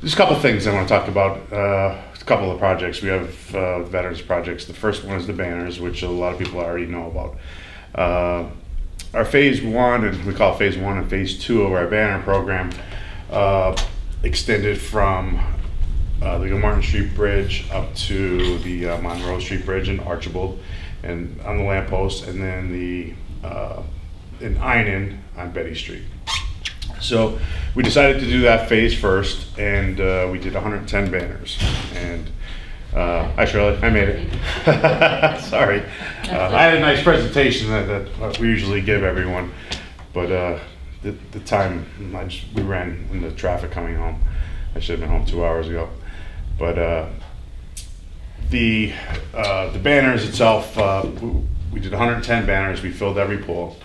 There's a couple things I want to talk about. A couple of projects. We have veterans projects. The first one is the banners, which a lot of people already know about. Our phase one, and we call it phase one and phase two of our banner program, extended from the Gilmartin Street Bridge up to the Monroe Street Bridge in Archibald, and on the lamppost, and then in Einan on Betty Street. So we decided to do that phase first, and we did 110 banners. And hi Shirley, I made it. Sorry, I had a nice presentation that we usually give everyone, but the time we ran into traffic coming home. I should have been home 2 hours ago. But the banners itself, we did 110 banners. We filled every pole.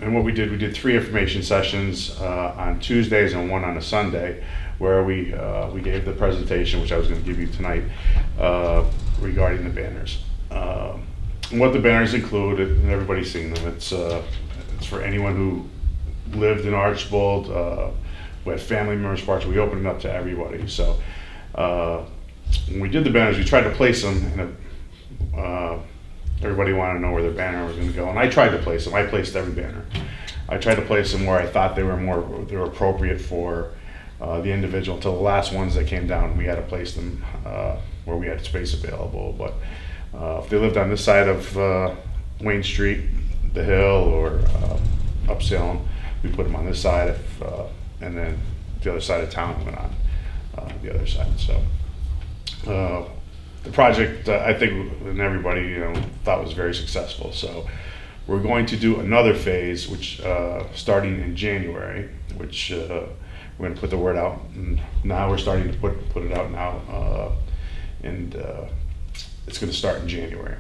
And what we did 3 information sessions on Tuesdays and 1 on a Sunday, where we gave the presentation, which I was going to give you tonight, regarding the banners. And what the banners include, and everybody's seen them. It's for anyone who lived in Archibald, who had family members parts. We opened it up to everybody. So when we did the banners, we tried to place them in everybody wanted to know where their banner was going to go, and I tried to place them. I placed every banner. I tried to place them where I thought they were appropriate for the individual, until the last ones that came down. We had to place them where we had space available. But if they lived on this side of Wayne Street, the Hill, or up Salem, we put them on this side, and then the other side of town went on the other side. So. The project, I think, and everybody thought was very successful. So we're going to do another phase, which starting in January, which we're going to put the word out. And now we're starting to put it out now, and it's going to start in January.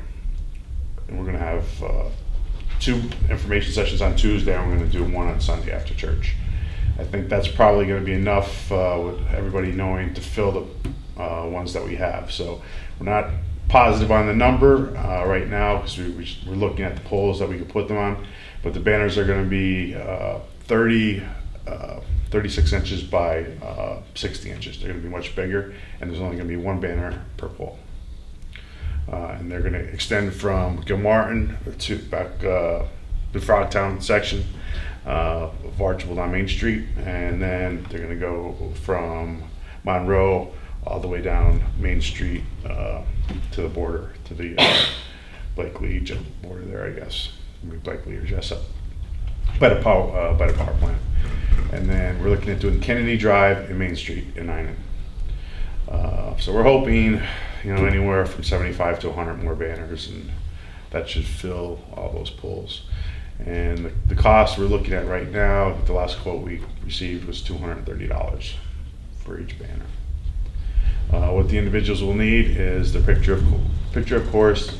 And we're going to have 2 information sessions on Tuesday, and we're going to do 1 on Sunday after church. I think that's probably going to be enough with everybody knowing to fill the ones that we have. So we're not positive on the number right now, because we're looking at the poles that we could put them on, but the banners are going to be 36 inches by 60 inches. They're going to be much bigger, and there's only going to be 1 banner per pole. And they're going to extend from Gilmartin to back the Frogtown section of Archibald on Main Street, and then they're going to go from Monroe all the way down Main Street to the border, to the Blakely border there, I guess. Maybe Blakely or Jessup, by the power plant. And then we're looking at doing Kennedy Drive and Main Street in Einan. So we're hoping, anywhere from 75 to 100 more banners, and that should fill all those poles. And the cost we're looking at right now, the last quote we received was $230 for each banner. What the individuals will need is the picture of course,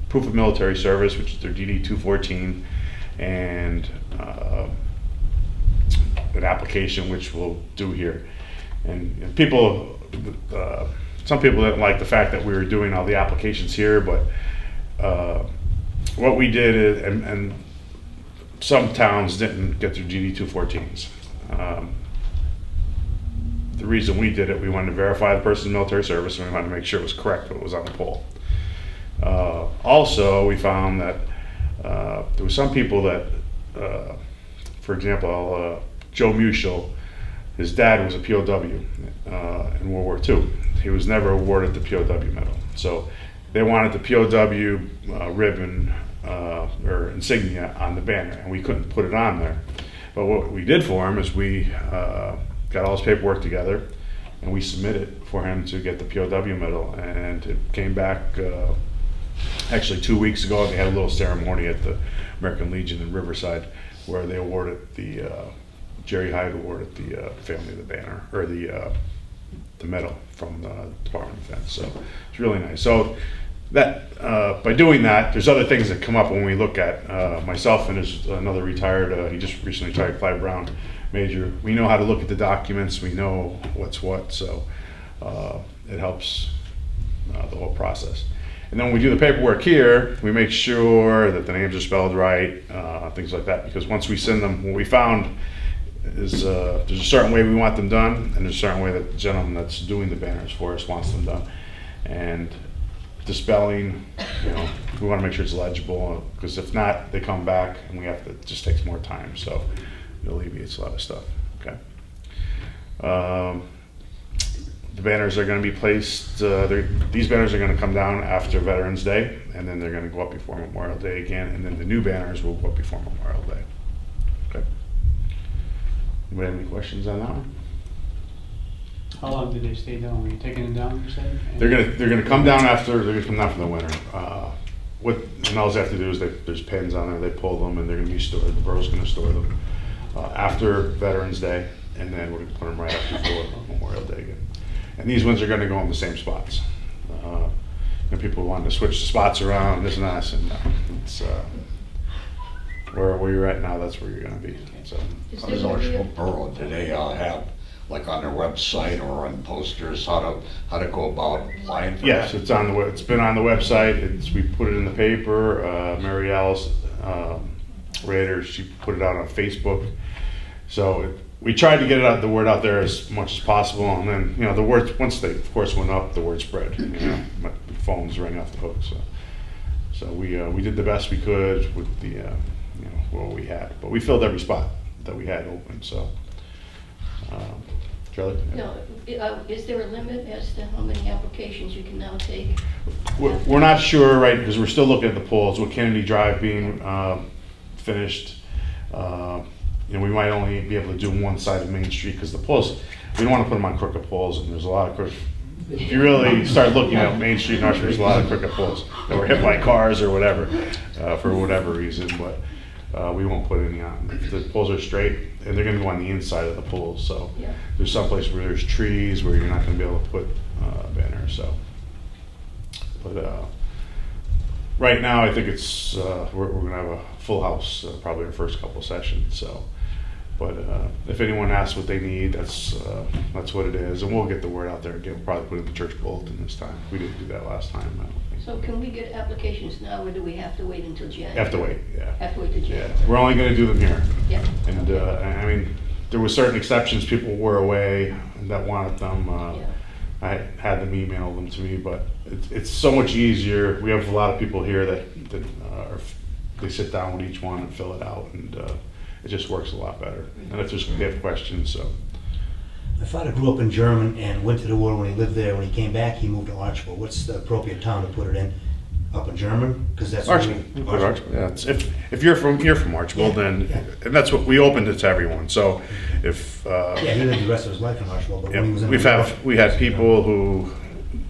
proof of military service, which is their DD-214, and an application, which we'll do here. And people, some people didn't like the fact that we were doing all the applications here, but what we did is, and some towns didn't get their DD-214s. The reason we did it, we wanted to verify the person's military service, and we wanted to make sure it was correct what was on the pole. Also, we found that there were some people that, for example, Joe Muschel, his dad was a POW in World War II. He was never awarded the POW medal. So they wanted the POW ribbon or insignia on the banner, and we couldn't put it on there. But what we did for him is we got all his paperwork together, and we submitted for him to get the POW medal, and it came back actually 2 weeks ago. They had a little ceremony at the American Legion in Riverside, where they awarded Jerry Hyde awarded the family of the banner, or the medal from the Department of Defense. So it's really nice. So that by doing that, there's other things that come up when we look at myself, and there's another retired, he just recently retired, Clyde Brown, Major. We know how to look at the documents. We know what's what, so it helps the whole process. And then when we do the paperwork here, we make sure that the names are spelled right, things like that, because once we send them, what we found is, there's a certain way we want them done, and there's a certain way that the gentleman that's doing the banners for us wants them done. And the spelling, you know, we want to make sure it's legible, because if not, they come back and we have to, it just takes more time, so it alleviates a lot of stuff, okay? The banners are going to be placed, these banners are going to come down after Veterans Day, and then they're going to go up before Memorial Day again, and then the new banners will go up before Memorial Day. Okay. Anybody have any questions on that one? How long did they stay down? Were you taking them down, you said? They're gonna come down after, they're gonna come down from the winter. And all they have to do is, there's pins on there, they pull them, and they're gonna be stored, the borough's gonna store them after Veterans Day, and then we're gonna put them right up before Memorial Day again. And these ones are gonna go in the same spots. And people want to switch the spots around, this and that, and it's, where you're at now, that's where you're gonna be, so. How does Archibald Borough, do they have, like on their website or on posters, how to go about applying for Yes, that? it's on the it's been on the website. We put it in the paper. Mary Alice Rader, she put it out on Facebook. So we tried to get the word out there as much as possible, and then, you know, the word, once they of course went up, the word spread. You know, my phones rang off the hook. So we did the best we could with the you know, what we had, but we filled every spot that we had open. So. Charlie? No, is there a limit as to how many applications you can now take? We're not sure, right, because we're still looking at the polls, with Kennedy Drive being finished. You know, we might only be able to do one side of Main Street, because the polls, we don't want to put them on crooked poles, and there's a lot of crooked. If you really start looking at Main Street in Archer, there's a lot of crooked poles that were hit by cars or whatever, for whatever reason, but we won't put any on. If the poles are straight, and they're gonna go on the inside of the poles, so Yeah. there's some place where there's trees where you're not gonna be able to put banners, so. But right now, I think it's, we're gonna have a full house, probably our first couple sessions, so. But if anyone asks what they need, that's what it is, and we'll get the word out there again. We'll probably put it in the church bulletin this time. We didn't do that last time, I don't think. So can we get applications now, or do we have to wait until January? Have to wait, yeah. Have to wait till Yeah, January? we're only gonna do them here. Yeah. And, I mean, there were certain exceptions, people were away that wanted them. Yeah. I had them email them to me, but it's so much easier. We have a lot of people here that they sit down with each one and fill it out, and it just works a lot better. And if they have questions, so. My father grew up in German and went to the war. When he lived there, when he came back, he moved to Archibald. What's the appropriate town to put it in? Up in German? Because that's Archibald. Yeah, if you're from Archibald, then, and that's what we opened it to everyone. So if Yeah, he lived the rest of his life in Archibald, but yeah, when he was in we had people who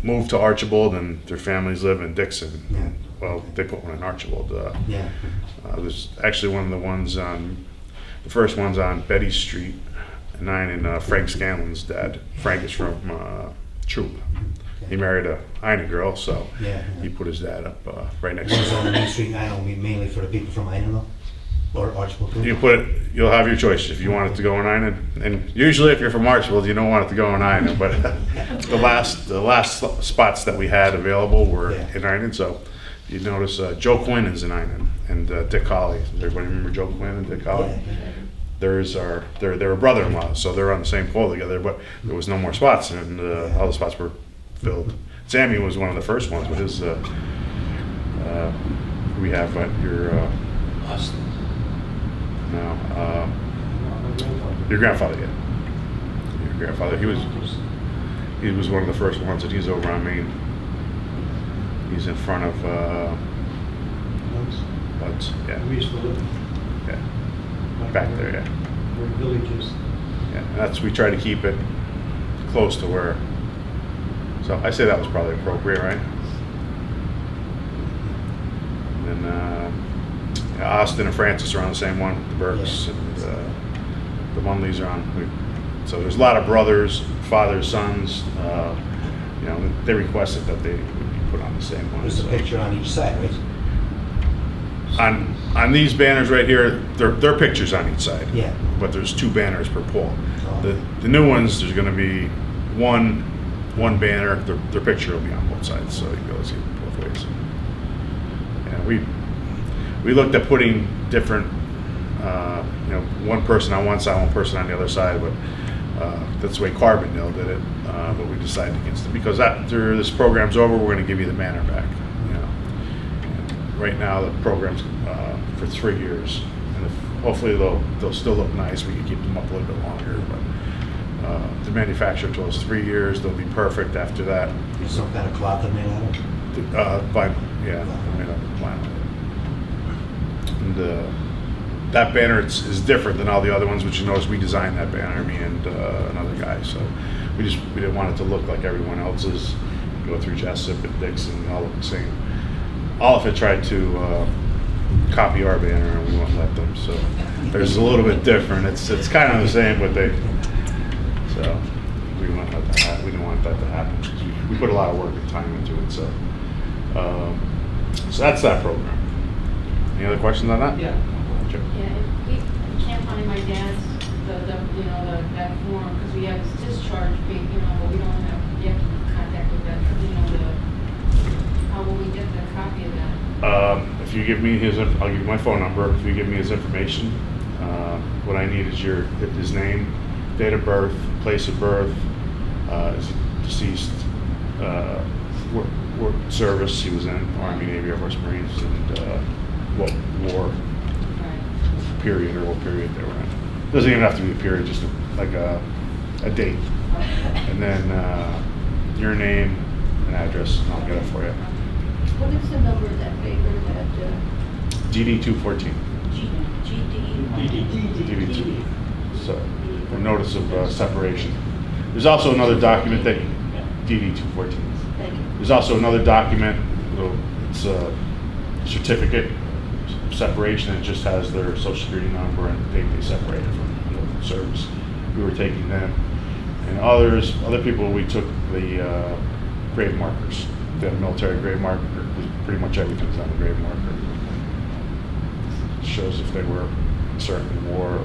moved to Archibald and their families live in Dixon. Yeah. Well, they put one in Archibald. Yeah. There's actually one of the ones the first one's on Betty Street, 9, and Frank Scanlon's dad. Frank is from Troop. He married a Ina girl, so Yeah. he put his dad up right next to One's on him. the Main Street, I know, mainly for the people from Ina, or Archibald too. You'll have your choice if you want it to go in Ina, and usually if you're from Archibald, you don't want it to go in Ina, but the last spots that we had available were in Ina, so you notice Joe Quinn is in Ina, and Dick Colley. Does everybody remember Joe Quinn and Dick Colley? They're a brother-in-law, so they're on the same pole together, but there was no more spots, and all the spots were filled. Sammy was one of the first ones, but his, we have your, no, your grandfather, yeah. Your grandfather, he was one of the first ones, and he's over on Main. He's in front of, Buds, yeah, We used to live yeah, back there, yeah. where villages. Yeah, and we try to keep it close to where, so I say that was probably appropriate, right? And then Austin and Francis are on the same one, the Burks, and the Munleys are on. So there's a lot of brothers, fathers, sons, you know, they requested that they would be put on the same one. There's a so. picture on each side, right? On these banners right here, there are pictures on each side. Yeah. But there's 2 banners per pole. Oh. The new ones, there's going to be one banner. Their picture will be on both sides, so you can go see it both ways. Yeah, we looked at putting different one person on one side, one person on the other side, but that's the way Carbondale did it. But we decided against it because after this program's over, we're going to give you the banner back. And right now, the program's for 3 years, and hopefully they'll still look nice. We can keep them up a little bit longer, but the manufacturer told us 3 years. They'll be perfect after that. There's some kind of cloth they're made out of? Vinyl, yeah, made up of vinyl. And that banner is different than all the other ones, which you notice we designed that banner, me and another guy. So we didn't want it to look like everyone else's. Go through Jessup and Dixon, they all look the same. Oliphant tried to copy our banner, and we won't let them. So there's a little bit different. It's kind of the same, but so we won't let that happen. We didn't want that to happen. We put a lot of work and time into it. So that's that program. Any other questions on that? Yeah. Sure. Yeah, we can't find my dad's, that form, because we have his discharge page, but we don't have yet contact with that, how will we get the copy of that? If you give me I'll give you my phone number. If you give me his information, what I need is his name, date of birth, place of birth, is deceased, what service he was in, Army, Navy, Air Force, Marines, and what war Right. period or what period they were in. Doesn't even have to be a period, just like a date. And then your name and address, and I'll get it for you. What is the number of that paper that, DD 214. GD? DD2. So, a notice of separation. There's also another document that, DD 214. Thank you. There's also another document, it's a certificate of separation, it just has their social security number and the date they separated from the service. We were taking them. And other people, we took the grave markers. The military grave marker, pretty much everything's on the grave marker. It shows if they were served in war or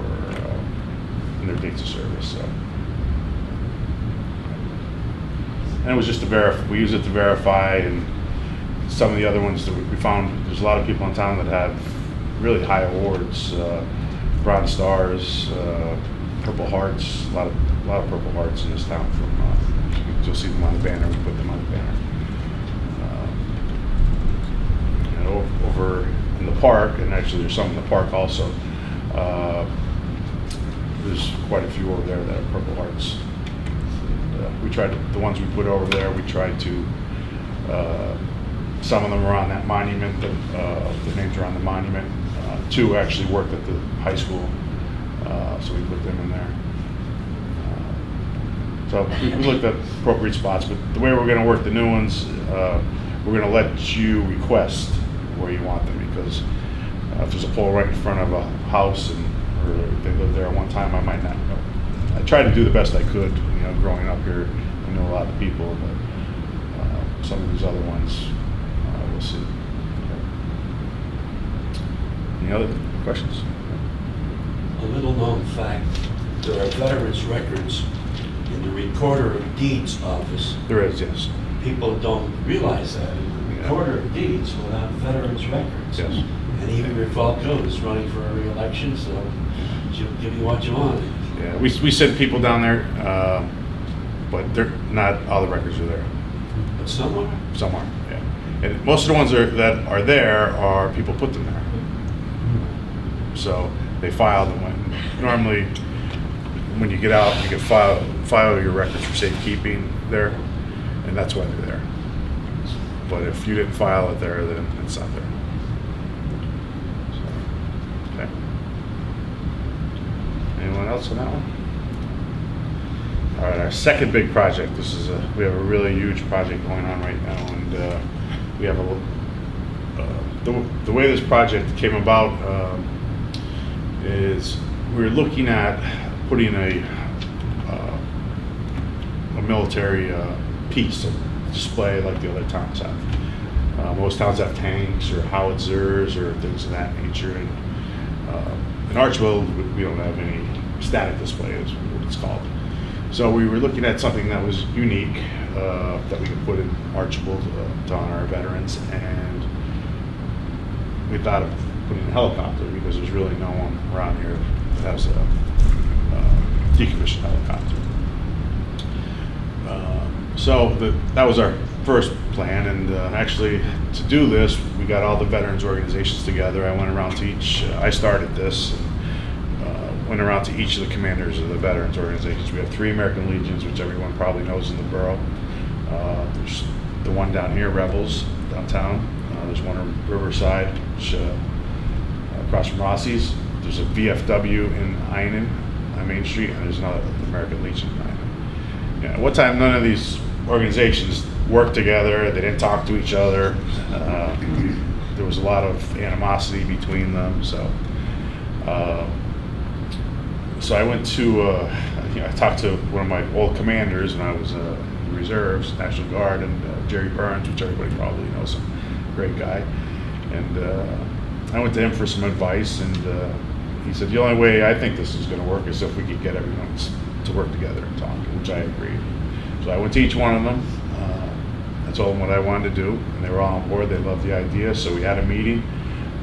in their dates of service. So. And it was just to verify. We use it to verify, and some of the other ones that we found. There's a lot of people in town that have really high awards, Bronze Stars, Purple Hearts. A lot of Purple Hearts in this town. You'll see them on the banner. We put them on the banner. And over in the park, and actually there's some in the park also. There's quite a few over there that have Purple Hearts. We tried the ones we put over there. We tried to. Some of them are on that monument. The names are on the monument. Two actually worked at the high school, so we put them in there. So we looked at appropriate spots, but the way we're going to work the new ones, we're going to let you request where you want them, because if there's a pole right in front of a house or they lived there at one time, I might not know. I tried to do the best I could, growing up here. I know a lot of people, but some of these other ones, we'll see. Any other questions? A little known fact, there are veterans records in the Recorder of Deeds office. There is, yes. People don't realize that. The Recorder of Deeds will have veterans records. Yes. And even your Falco is running for a re-election, so she'll give you what you want. Yeah, we sent people down there, but they're not all the records are there. But somewhere, Some are, yeah. And most of the ones that are there are people put them there. So they file them. Normally, when you get out, you can file your records for safekeeping there, and that's why they're there. But if you didn't file it there, then it's not there. So, okay. Anyone else on that one? All right, our second big project. We have a really huge project going on right now, and we have the way this project came about is we were looking at putting a military piece of display like the other towns have. Most towns have tanks or howitzers or things of that nature. And in Archville, we don't have any static display, is what it's called. So we were looking at something that was unique that we could put in Archville to honor our veterans, and we thought of put in a helicopter because there's really no one around here that has a decommissioned helicopter. That was our first plan, and actually to do this, we got all the veterans organizations together. I went around to each, I started this, went around to each of the commanders of the veterans organizations. We have 3 American Legions, which everyone probably knows in the borough. There's the one down here, Rebels, downtown. There's one in Riverside, which, across from Rossi's. There's a VFW in Einan on Main Street, and there's another American Legion in Einan. Yeah, at one time, none of these organizations worked together. They didn't talk to each other. There was a lot of animosity between them. So I went to, I talked to one of my old commanders when I was in the reserves, National Guard, and Jerry Burns, which everybody probably knows, a great guy. And I went to him for some advice, and he said, the only way I think this is going to work is if we could get everyone to work together and talk, which I agreed. So I went to each one of them. I told them what I wanted to do, and they were all on board. They loved the idea. So we had a meeting,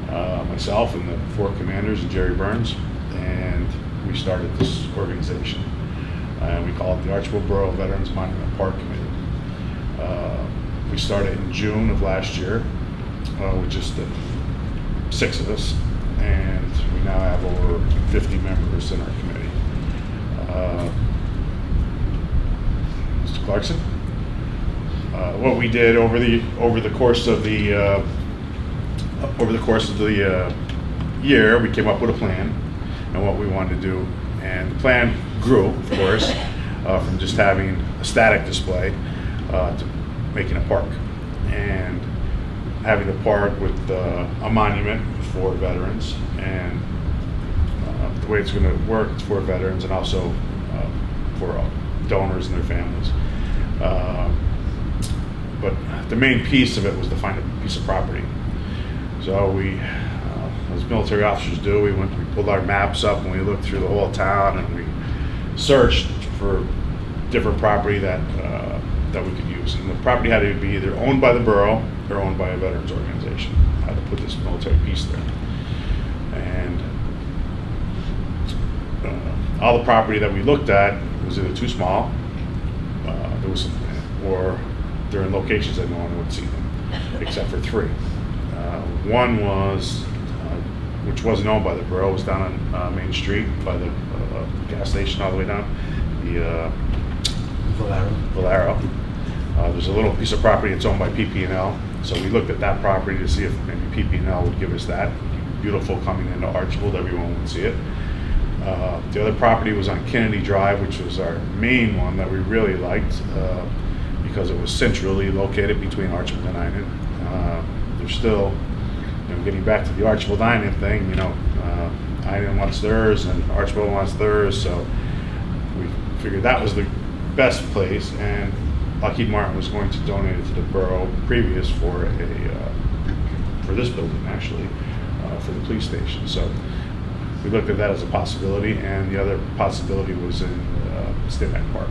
myself and the 4 commanders and Jerry Burns, and we started this organization. We call it the Archibald Borough Veterans Monument Park Committee. We started in June of last year, with just 6 of us, and we now have over 50 members in our committee. Mr. Clarkson? What we did over the course of the year, we came up with a plan and what we wanted to do, and the plan grew, of course, from just having a static display to making a park, and having the park with a monument for veterans, and the way it's going to work is for veterans and also for donors and their families. But the main piece of it was to find a piece of property. So we, as military officers do, we pulled our maps up and we looked through the whole town and we searched for different property that we could use. And the property had to be either owned by the borough or owned by a veterans organization. Had to put this military piece there. And all the property that we looked at was either too small, or they're in locations that no one would see them, except for 3. One was, which wasn't owned by the borough, was down on Main Street by the gas station all the way down, the Valero. There's a little piece of property that's owned by PP&L, so we looked at that property to see if maybe PP&L would give us that. Beautiful coming into Archibald, everyone would see it. The other property was on Kennedy Drive, which was our main one that we really liked, because it was centrally located between Archibald and Einan. There's still, getting back to the Archibald Einan thing, Einan wants theirs and Archibald wants theirs, so we figured that was the best place, and Lockheed Martin was going to donate it to the borough previous for this building, actually, for the police station. So we looked at that as a possibility, and the other possibility was in State Bank Park,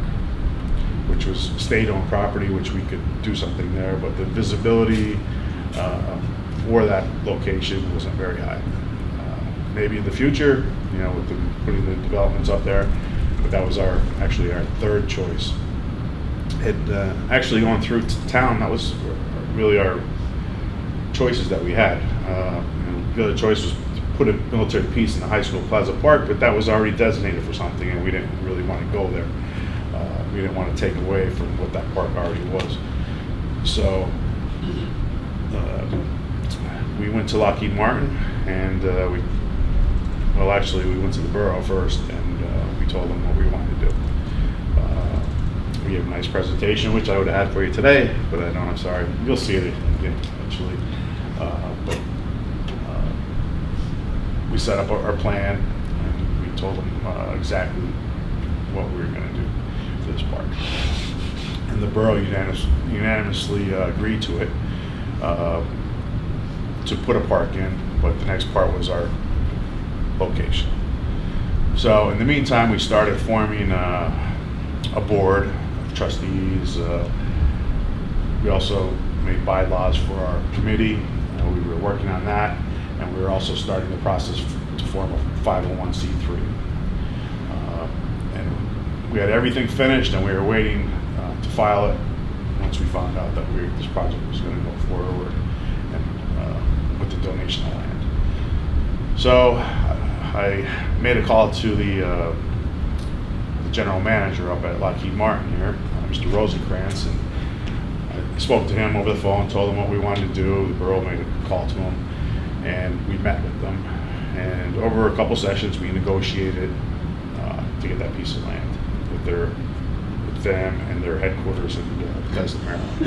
which was state-owned property, which we could do something there, but the visibility for that location wasn't very high. Maybe in the future, with putting the developments up there, but that was actually our 3rd choice. Actually going through town, that was really our choices that we had. The other choice was to put a military piece in the high school Plaza Park, but that was already designated for something, and we didn't really want to go there. We didn't want to take away from what that park already was. So we went to Lockheed Martin, and we went to the borough first, and we told them what we wanted to do. We gave a nice presentation, which I would have had for you today, but I don't, I'm sorry. You'll see it again eventually. But we set up our plan, and we told them exactly what we were going to do for this park. And the borough unanimously agreed to it, to put a park in, but the next part was our location. So in the meantime, we started forming a board of trustees. We also made bylaws for our committee. We were working on that. and we were also starting the process to form a 501c3. And we had everything finished, and we were waiting to file it once we found out that this project was going to go forward and with the donation of land. So I made a call to the general manager up at Lockheed Martin here, Mr. Rosenkrantz, and I spoke to him over the phone, told him what we wanted to do. The borough made a call to him, and we met with them. And over a couple sessions, we negotiated to get that piece of land with them and their headquarters in Bethesda, Maryland.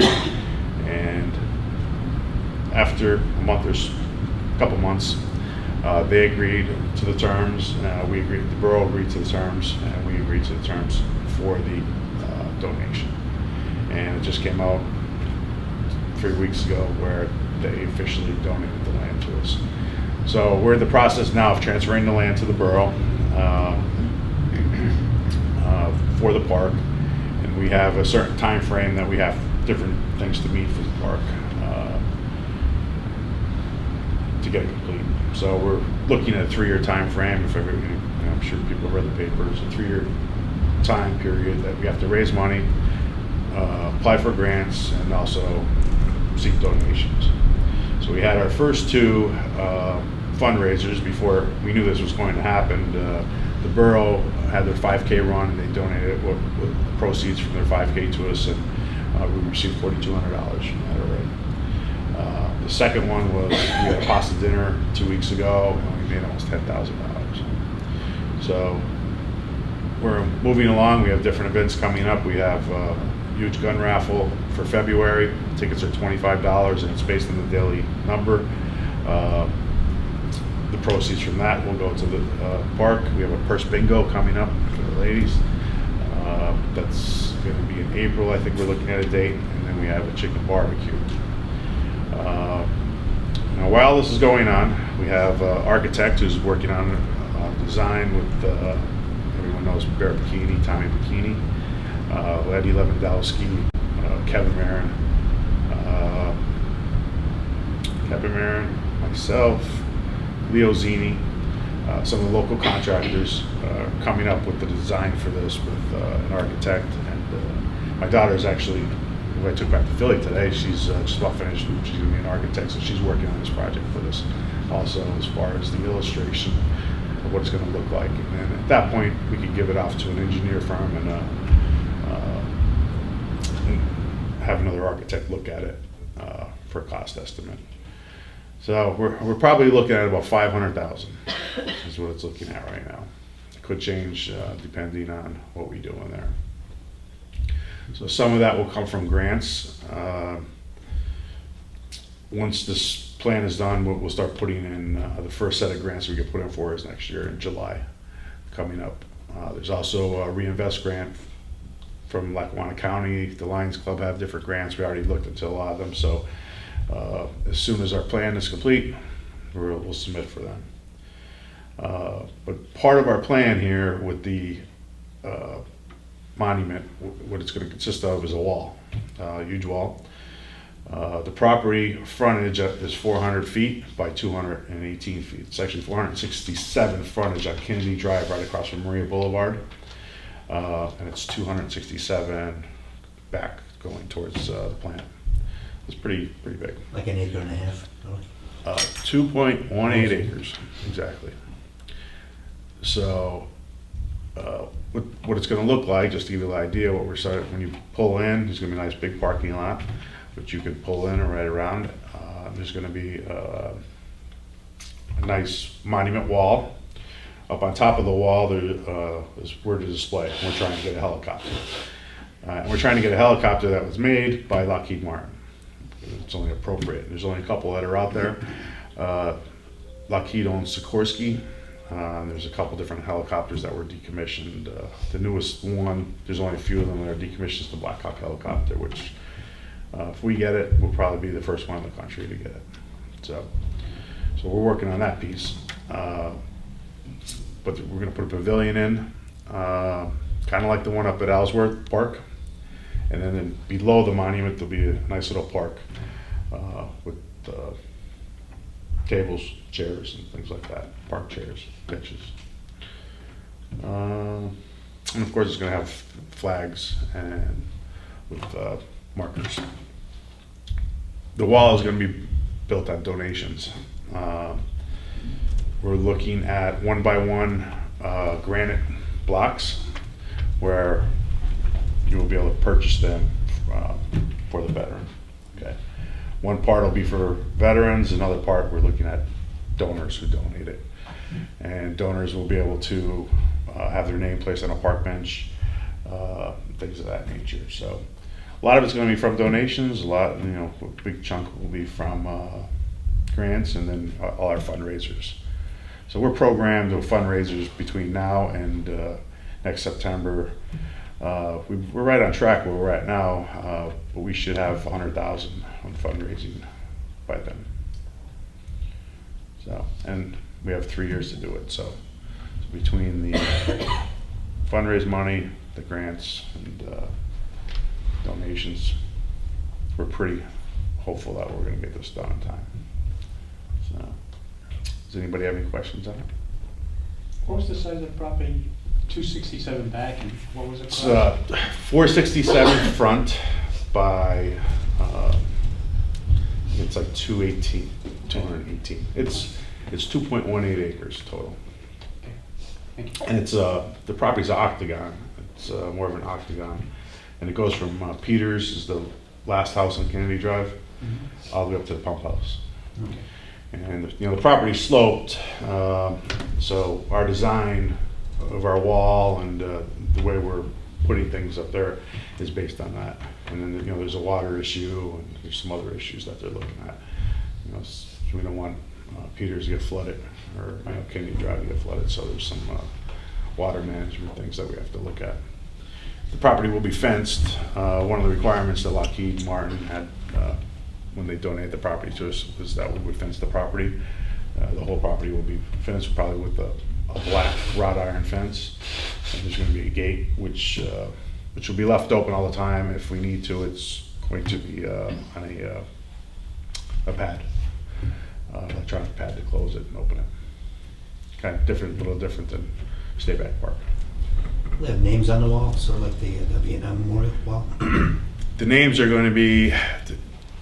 And after a couple months, they agreed to the terms. The borough agreed to the terms, and we agreed to the terms for the donation. And it just came out 3 weeks ago where they officially donated the land to us. So we're in the process now of transferring the land to the borough for the park, and we have a certain time frame that we have different things to meet for the park to get it complete. So we're looking at a 3-year time frame. If everything, I'm sure people have read the papers, a 3-year time period that we have to raise money, apply for grants, and also seek donations. So we had our first 2 fundraisers before we knew this was going to happen. The borough had their 5K run, and they donated with proceeds from their 5K to us, and we received $4,200 from that already. The second one was, we had a pasta dinner 2 weeks ago, and we made almost $10,000. So we're moving along. We have different events coming up. We have a huge gun raffle for February. Tickets are $25, and it's based on the daily number. The proceeds from that will go to the park. We have a purse bingo coming up for the ladies. That's going to be in April. I think we're looking at a date, and then we have a chicken barbecue. Now, while this is going on, we have an architect who's working on design with, everyone knows Bear Bikini, Tommy Bikini, Eddie Lewandowski, Kevin Marin, myself, Leo Zini, some of the local contractors coming up with the design for this with an architect. And my daughter's actually, who I took back to Philly today, she's just about finished. She's going to be an architect, so she's working on this project for this also, as far as the illustration of what it's going to look like. And then at that point, we could give it off to an engineer firm and have another architect look at it for a cost estimate. So we're probably looking at about $500,000 is what it's looking at right now. It could change depending on what we do in there. So some of that will come from grants. Once this plan is done, we'll start putting in the first set of grants we get put in for is next year in July coming up. There's also a reinvest grant from Lackawanna County. The Lions Club have different grants. We already looked into a lot of them. So as soon as our plan is complete, we'll submit for them. But part of our plan here with the monument, what it's going to consist of is a wall, a huge wall. The property frontage is 400 feet by 218 feet. It's actually 467 frontage on Kennedy Drive right across from Maria Boulevard. And it's 267 back going towards the plant. It's pretty big. Like an acre and a half, really? 2.18 acres, exactly. So what it's going to look like, just to give you an idea, what we're starting, when you pull in, there's going to be a nice big parking lot, which you can pull in and right around. There's going to be a nice monument wall. Up on top of the wall, we're to display. We're trying to get a helicopter. We're trying to get a helicopter that was made by Lockheed Martin. It's only appropriate. There's only a couple that are out there. Lockheed owns Sikorsky. There's a couple different helicopters that were decommissioned. The newest one, there's only a few of them that are decommissioned, is the Black Hawk helicopter, which if we get it, we'll probably be the first one in the country to get it. So we're working on that piece. But we're going to put a pavilion in, kind of like the one up at Ellsworth Park. And then below the monument, there'll be a nice little park with tables, chairs, and things like that, park chairs, benches. And of course, it's gonna have flags and with markers. The wall is gonna be built on donations. We're looking at 1x1 granite blocks where you will be able to purchase them for the veteran. Okay. One part will be for veterans, another part we're looking at donors who donate it. And donors will be able to have their name placed on a park bench, things of that nature. So a lot of it's going to be from donations, a big chunk will be from grants, and then all our fundraisers. So we're programmed with fundraisers between now and next September. We're right on track where we're at now, but we should have 100,000 on fundraising by then. So, and we have 3 years to do it. So between the fundraise money, the grants, and donations, we're pretty hopeful that we're going to get this done in time. So, does anybody have any questions on it? What was the size of the property? 267 back, and what was it? It's 467 front by, it's like 218. It's 2.18 acres total. Okay, thank you. And it's, the property's an octagon. It's more of an octagon. And it goes from Peters, is the last house on Kennedy Drive, all the way up to the pump house. Okay. And the property's sloped, so our design of our wall and the way we're putting things up there is based on that. And then there's a water issue and there's some other issues that they're looking at. So we don't want Peters to get flooded or Kennedy Drive to get flooded. So there's some water management things that we have to look at. The property will be fenced. One of the requirements that Lockheed Martin had when they donated the property to us was that we would fence the property. The whole property will be fenced probably with a black wrought iron fence. And there's going to be a gate which will be left open all the time if we need to. It's going to be on a pad, electronic pad to close it and open it. Kind of different, a little different than Stay Back Park. They have names on the wall, sort of like the Vietnam Memorial Wall. The names are going to be,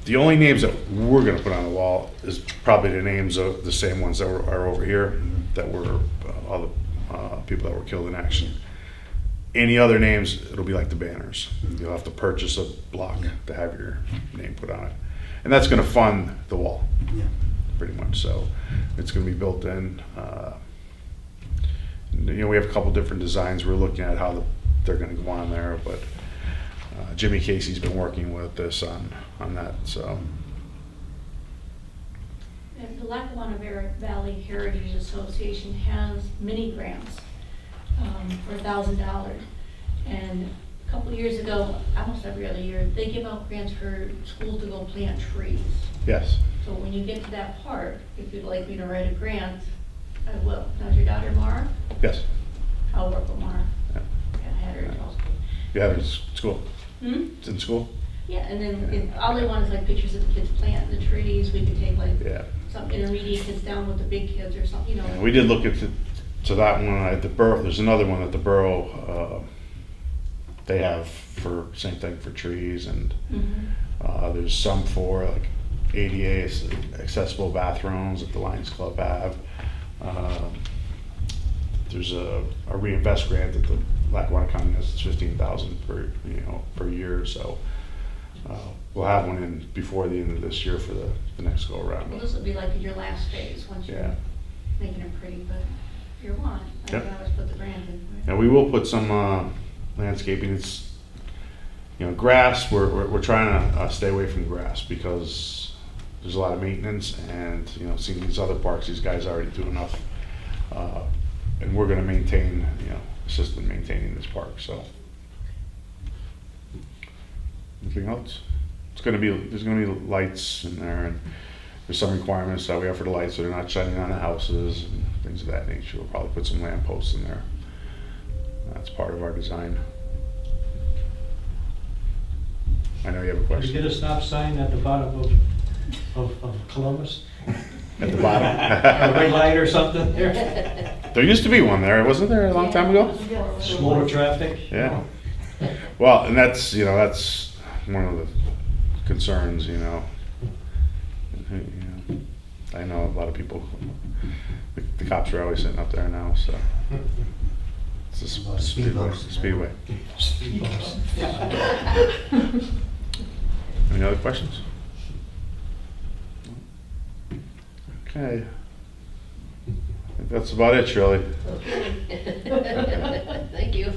the only names that we're going to put on the wall is probably the names of the same ones that are over here, that were all the people that were killed in action. Any other names, it'll be like the banners. You'll have to purchase a block to have your name put on it. And that's going to fund the wall, Yeah. pretty much. So it's going to be built in. We have a couple different designs. We're looking at how they're going to go on there, but Jimmy Casey's been working with this on that. So And the Lackawanna Valley Heritage Association has mini grants for $1,000. And a couple of years ago, almost every other year, they give out grants for schools to go plant trees. yes, So when you get to that part, if you'd like me to write a grant, I will. Now, is your daughter Mara? yes, I'll work with Mara. yeah. Yeah, I had her in middle school. You have it in school. Hmm? It's in school. Yeah, and then all they want is like pictures of the kids planting the trees. We could take like Yeah. some intermediate kids down with the big kids or something, you know. Yeah, we did look to that one at the borough. There's another one at the borough. They have for same thing for trees, and there's some for like ADA accessible bathrooms that the Lions Club have. There's a reinvest grant that the Lackawanna County has. It's $15,000 per year. So we'll have one in before the end of this year for the next go around. Well, this will be like your last phase once you're Yeah. making it pretty, but if you want, I Yep. can always put the grant in. And we will put some landscaping. It's grass. We're trying to stay away from grass because there's a lot of maintenance, and seeing these other parks, these guys already do enough, and we're going to maintain, assist in maintaining this park. So, anything else? There's going to be lights in there, and there's some requirements that we have for the lights, so they're not shining on the houses and things of that nature. We'll probably put some lamp posts in there. That's part of our design. I know you have a Did you question. get a stop sign at the bottom of Columbus? At the A red bottom. light or something? There used to be one there, wasn't there, a long time ago? Smaller traffic? Yeah. Well, and that's, you know, that's one of the concerns, you know. I know a lot of people, the cops are always sitting up there now, so. It's A lot a of speed speedway, bumps. speedway. Any other questions? Okay. I think that's about it, Shirley. Thank you.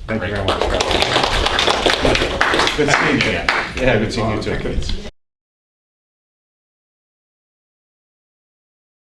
Thank you very much. Good seeing you. Yeah, good seeing you too.